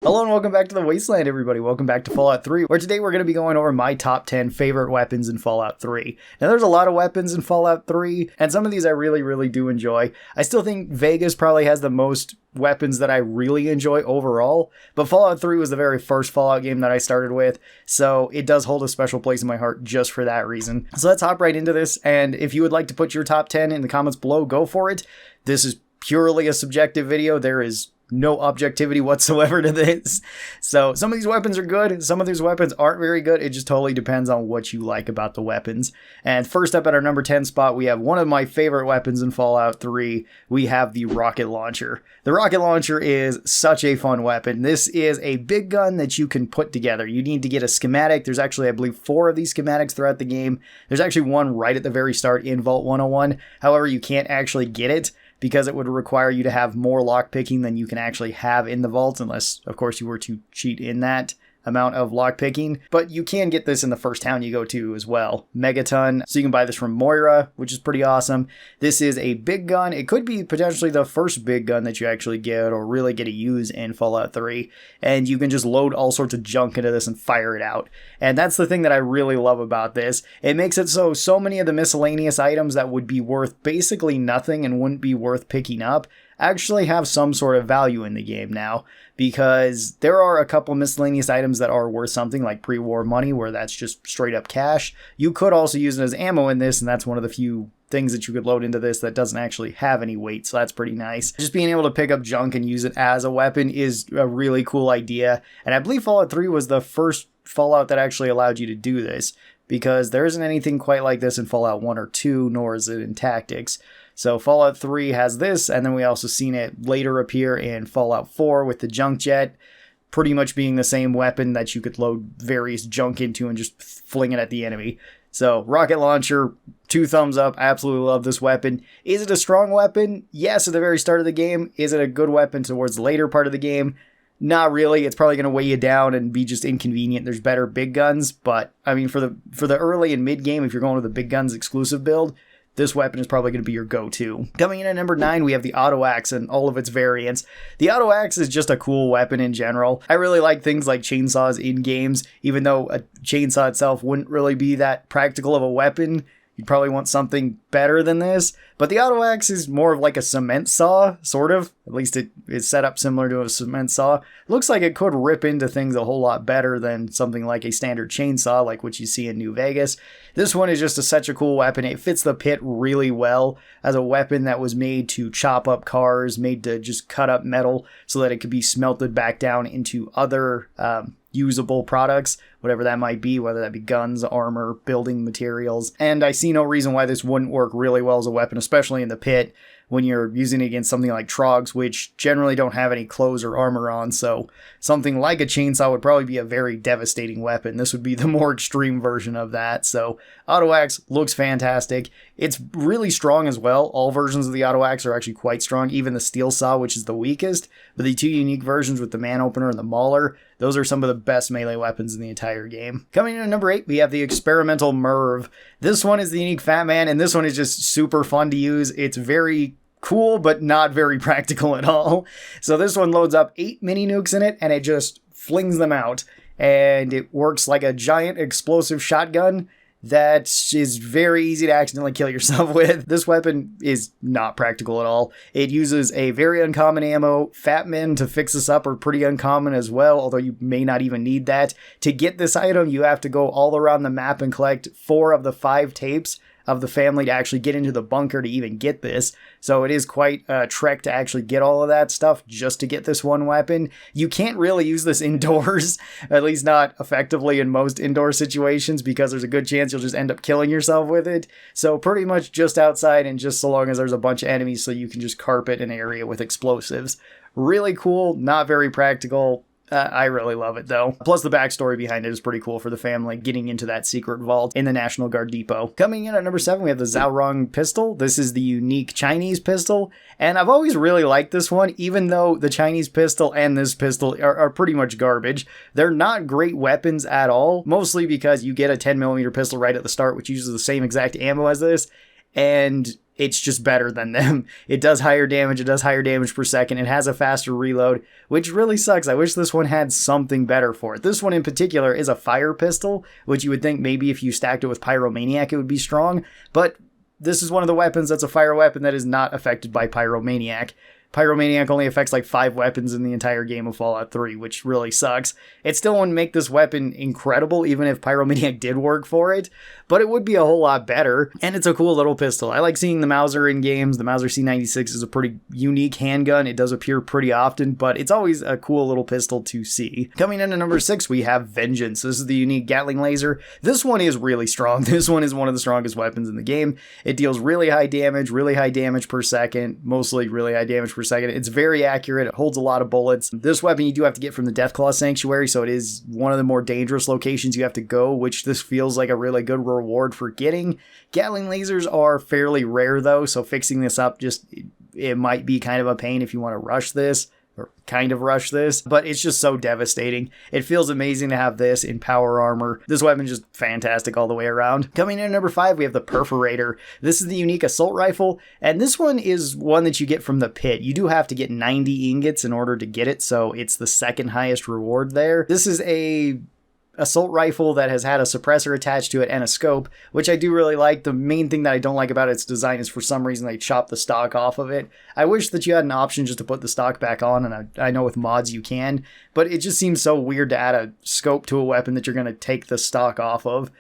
Hello and welcome back to the Wasteland, everybody. Welcome back to Fallout 3, where today we're going to be going over my top 10 favorite weapons in Fallout 3. Now, there's a lot of weapons in Fallout 3, and some of these I really do enjoy. I still think Vegas probably has the most weapons that I really enjoy overall, but Fallout 3 was the very first Fallout game that I started with, so it does hold a special place in my heart just for that reason. So let's hop right into this, and if you would like to put your top 10 in the comments below, go for it. This is purely a subjective video. There is no objectivity whatsoever to this. So some of these weapons are good, some of these weapons aren't very good. It just totally depends on what you like about the weapons. And first up at our number 10 spot, we have one of my favorite weapons in Fallout 3. We have the rocket launcher. The rocket launcher is such a fun weapon. This is a big gun that you can put together. You need to get a schematic. There's actually, I believe, 4 of these schematics throughout the game. There's actually one right at the very start in Vault 101. However, you can't actually get it because it would require you to have more lockpicking than you can actually have in the vault, unless, of course, you were to cheat in that amount of lockpicking. But you can get this in the first town you go to as well, Megaton. So you can buy this from Moira, which is pretty awesome. This is a big gun. It could be potentially the first big gun that you actually get or really get to use in Fallout 3. And you can just load all sorts of junk into this and fire it out. And that's the thing that I really love about this. It makes it so many of the miscellaneous items that would be worth basically nothing and wouldn't be worth picking up actually have some sort of value in the game now, because there are a couple miscellaneous items that are worth something, like pre-war money, where that's just straight up cash. You could also use it as ammo in this, and that's one of the few things that you could load into this that doesn't actually have any weight, so that's pretty nice. Just being able to pick up junk and use it as a weapon is a really cool idea, and I believe Fallout 3 was the first Fallout that actually allowed you to do this, because there isn't anything quite like this in Fallout 1 or 2, nor is it in Tactics. So Fallout 3 has this, and then we also seen it later appear in Fallout 4 with the junk jet, pretty much being the same weapon that you could load various junk into and just fling it at the enemy. So rocket launcher, 2 thumbs up, absolutely love this weapon. Is it a strong weapon? Yes, at the very start of the game. Is it a good weapon towards the later part of the game? Not really. It's probably going to weigh you down and be just inconvenient. There's better big guns, but I mean, for the early and mid game, if you're going to the big guns exclusive build, this weapon is probably going to be your go-to. Coming in at number 9, we have the auto axe and all of its variants. The auto axe is just a cool weapon in general. I really like things like chainsaws in games, even though a chainsaw itself wouldn't really be that practical of a weapon. You'd probably want something better than this, but the auto axe is more of like a cement saw, sort of. At least it is set up similar to a cement saw. It looks like it could rip into things a whole lot better than something like a standard chainsaw, like what you see in New Vegas. This one is just such a cool weapon. It fits the pit really well as a weapon that was made to chop up cars, made to just cut up metal so that it could be smelted back down into other usable products, whatever that might be, whether that be guns, armor, building materials. And I see no reason why this wouldn't work really well as a weapon, especially in the pit when you're using it against something like Trogs, which generally don't have any clothes or armor on, so something like a chainsaw would probably be a very devastating weapon. This would be the more extreme version of that. So auto axe looks fantastic. It's really strong as well. All versions of the auto axe are actually quite strong, even the steel saw, which is the weakest, but the 2 unique versions with the man opener and the mauler, those are some of the best melee weapons in the entire game. Coming in at number 8, we have the experimental MIRV. This one is the unique Fat Man, and this one is just super fun to use. It's very cool, but not very practical at all. So this one loads up 8 mini nukes in it, and it just flings them out. And it works like a giant explosive shotgun that is very easy to accidentally kill yourself with. This weapon is not practical at all. It uses a very uncommon ammo. Fat men to fix this up are pretty uncommon as well, although you may not even need that. To get this item, you have to go all around the map and collect 4 of the 5 tapes of the family to actually get into the bunker to even get this. So it is quite a trek to actually get all of that stuff just to get this one weapon. You can't really use this indoors, at least not effectively in most indoor situations, because there's a good chance you'll just end up killing yourself with it. So pretty much just outside, and just so long as there's a bunch of enemies so you can just carpet an area with explosives. Really cool, not very practical. I really love it, though. Plus, the backstory behind it is pretty cool for the family, getting into that secret vault in the National Guard Depot. Coming in at number 7, we have the Zhu-Rong pistol. This is the unique Chinese pistol, and I've always really liked this one, even though the Chinese pistol and this pistol are pretty much garbage. They're not great weapons at all, mostly because you get a 10mm pistol right at the start, which uses the same exact ammo as this, and it's just better than them. It does higher damage, it does higher damage per second, it has a faster reload, which really sucks. I wish this one had something better for it. This one in particular is a fire pistol, which you would think maybe if you stacked it with Pyromaniac it would be strong, but this is one of the weapons that's a fire weapon that is not affected by Pyromaniac. Pyromaniac only affects like 5 weapons in the entire game of Fallout 3, which really sucks. It still wouldn't make this weapon incredible, even if Pyromaniac did work for it, but it would be a whole lot better, and it's a cool little pistol. I like seeing the Mauser in games. The Mauser C96 is a pretty unique handgun. It does appear pretty often, but it's always a cool little pistol to see. Coming in at number 6, we have Vengeance. This is the unique Gatling laser. This one is really strong. This one is one of the strongest weapons in the game. It deals really high damage per second, mostly really high damage per second. It's very accurate. It holds a lot of bullets. This weapon you do have to get from the Deathclaw Sanctuary, so it is one of the more dangerous locations you have to go, which this feels like a really good reward for getting. Gatling lasers are fairly rare though, so fixing this up it might be kind of a pain if you want to rush this. Or kind of rush this, but it's just so devastating. It feels amazing to have this in power armor. This weapon is just fantastic all the way around. Coming in at number 5, we have the Perforator. This is the unique assault rifle, and this one is one that you get from the pit. You do have to get 90 ingots in order to get it, so it's the second highest reward there. This is a assault rifle that has had a suppressor attached to it and a scope, which I do really like. The main thing that I don't like about its design is for some reason they chopped the stock off of it. I wish that you had an option just to put the stock back on, and I know with mods you can, but it just seems so weird to add a scope to a weapon that you're going to take the stock off of.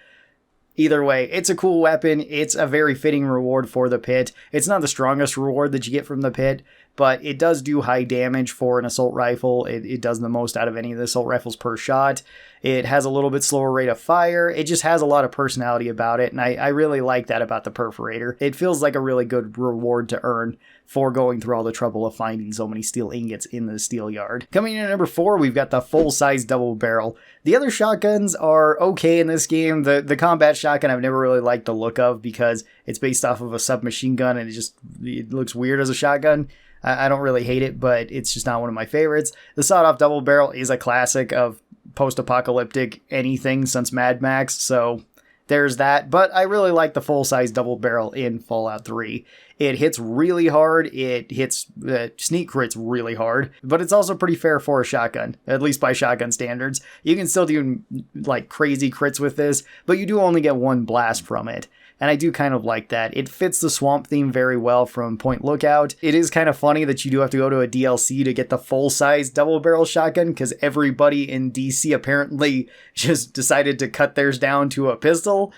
Either way, it's a cool weapon. It's a very fitting reward for the pit. It's not the strongest reward that you get from the pit, but it does do high damage for an assault rifle. It does the most out of any of the assault rifles per shot. It has a little bit slower rate of fire. It just has a lot of personality about it, and I really like that about the Perforator. It feels like a really good reward to earn for going through all the trouble of finding so many steel ingots in the steel yard. Coming in at number 4, we've got the full-size double barrel. The other shotguns are okay in this game. The combat shotgun I've never really liked the look of because it's based off of a submachine gun and it looks weird as a shotgun. I don't really hate it, but it's just not one of my favorites. The sawed-off double barrel is a classic of post-apocalyptic anything since Mad Max, so there's that. But I really like the full-size double barrel in Fallout 3. It hits really hard, it hits sneak crits really hard, but it's also pretty fair for a shotgun, at least by shotgun standards. You can still do like crazy crits with this, but you do only get one blast from it. And I do kind of like that. It fits the swamp theme very well from Point Lookout. It is kind of funny that you do have to go to a DLC to get the full-size double-barrel shotgun because everybody in DC apparently just decided to cut theirs down to a pistol.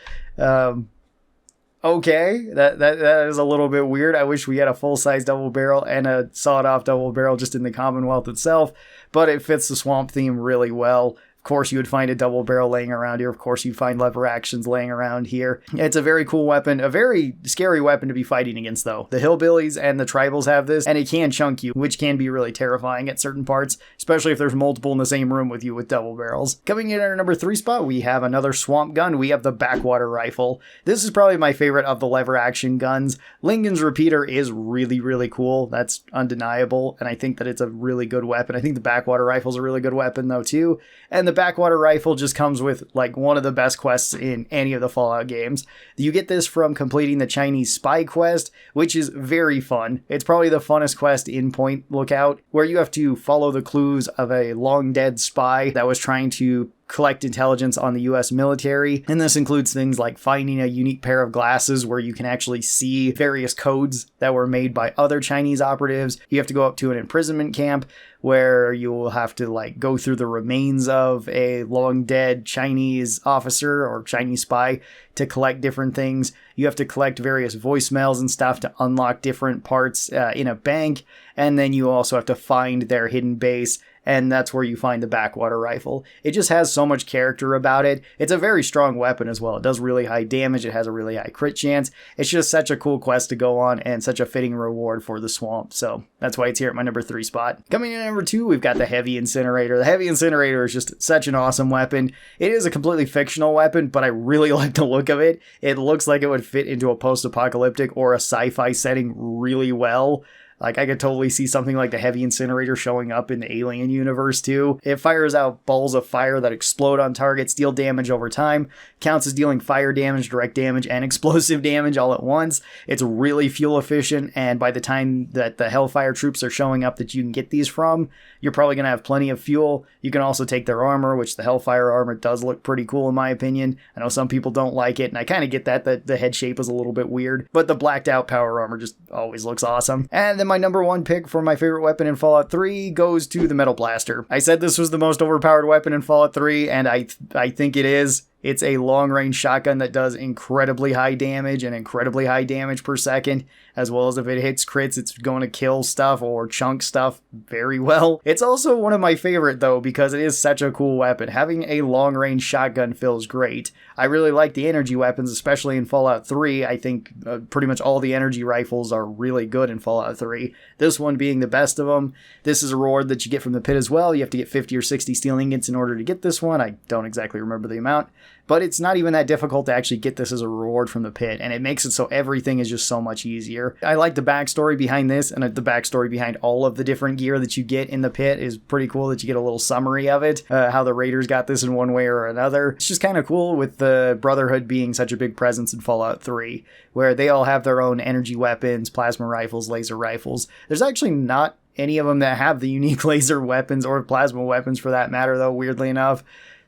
Okay, that is a little bit weird. I wish we had a full-size double-barrel and a sawed-off double-barrel just in the Commonwealth itself, but it fits the swamp theme really well. Of course, you would find a double barrel laying around here. Of course, you'd find lever actions laying around here. It's a very cool weapon, a very scary weapon to be fighting against, though. The hillbillies and the tribals have this, and it can chunk you, which can be really terrifying at certain parts, especially if there's multiple in the same room with you with double barrels. Coming in at our number 3 spot, we have another swamp gun. We have the Backwater rifle. This is probably my favorite of the lever action guns. Lincoln's repeater is really, really cool. That's undeniable, and I think that it's a really good weapon. I think the Backwater rifle is a really good weapon, though, too. And the Backwater rifle just comes with like one of the best quests in any of the Fallout games. You get this from completing the Chinese spy quest, which is very fun. It's probably the funnest quest in Point Lookout, where you have to follow the clues of a long dead spy that was trying to collect intelligence on the US military, and this includes things like finding a unique pair of glasses where you can actually see various codes that were made by other Chinese operatives. You have to go up to an imprisonment camp where you will have to like go through the remains of a long dead Chinese officer or Chinese spy to collect different things. You have to collect various voicemails and stuff to unlock different parts in a bank, and then you also have to find their hidden base, and that's where you find the Backwater rifle. It just has so much character about it. It's a very strong weapon as well. It does really high damage. It has a really high crit chance. It's just such a cool quest to go on and such a fitting reward for the swamp. So that's why it's here at my number 3 spot. Coming in at number 2, we've got the Heavy Incinerator. The Heavy Incinerator is just such an awesome weapon. It is a completely fictional weapon, but I really like the look of it. It looks like it would fit into a post-apocalyptic or a sci-fi setting really well. Like, I could totally see something like the heavy incinerator showing up in the Alien universe too. It fires out balls of fire that explode on targets, deal damage over time, counts as dealing fire damage, direct damage, and explosive damage all at once. It's really fuel efficient, and by the time that the Hellfire troops are showing up that you can get these from, you're probably going to have plenty of fuel. You can also take their armor, which the Hellfire armor does look pretty cool in my opinion. I know some people don't like it, and I kind of get that the head shape is a little bit weird, but the blacked out power armor just always looks awesome. And then my number one pick for my favorite weapon in Fallout 3 goes to the Metal Blaster. I said this was the most overpowered weapon in Fallout 3, and I think it is. It's a long-range shotgun that does incredibly high damage and incredibly high damage per second, as well as if it hits crits, it's going to kill stuff or chunk stuff very well. It's also one of my favorite, though, because it is such a cool weapon. Having a long-range shotgun feels great. I really like the energy weapons, especially in Fallout 3. I think pretty much all the energy rifles are really good in Fallout 3. This one being the best of them. This is a reward that you get from the pit as well. You have to get 50 or 60 steel ingots in order to get this one. I don't exactly remember the amount. But it's not even that difficult to actually get this as a reward from the pit, and it makes it so everything is just so much easier. I like the backstory behind this, and the backstory behind all of the different gear that you get in the pit is pretty cool that you get a little summary of it, how the Raiders got this in one way or another. It's just kind of cool with the Brotherhood being such a big presence in Fallout 3, where they all have their own energy weapons, plasma rifles, laser rifles. There's actually not any of them that have the unique laser weapons or plasma weapons for that matter, though, weirdly enough.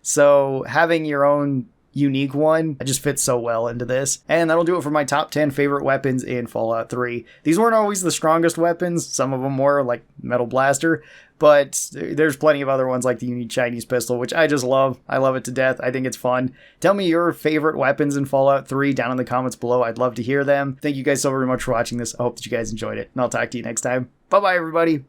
So having your own unique one, it just fits so well into this. And that'll do it for my top 10 favorite weapons in Fallout 3. These weren't always the strongest weapons. Some of them were, like Metal Blaster, but there's plenty of other ones like the unique Chinese pistol, which I just love. I love it to death. I think it's fun. Tell me your favorite weapons in Fallout 3 down in the comments below. I'd love to hear them. Thank you guys so very much for watching this. I hope that you guys enjoyed it, and I'll talk to you next time. Bye-bye, everybody.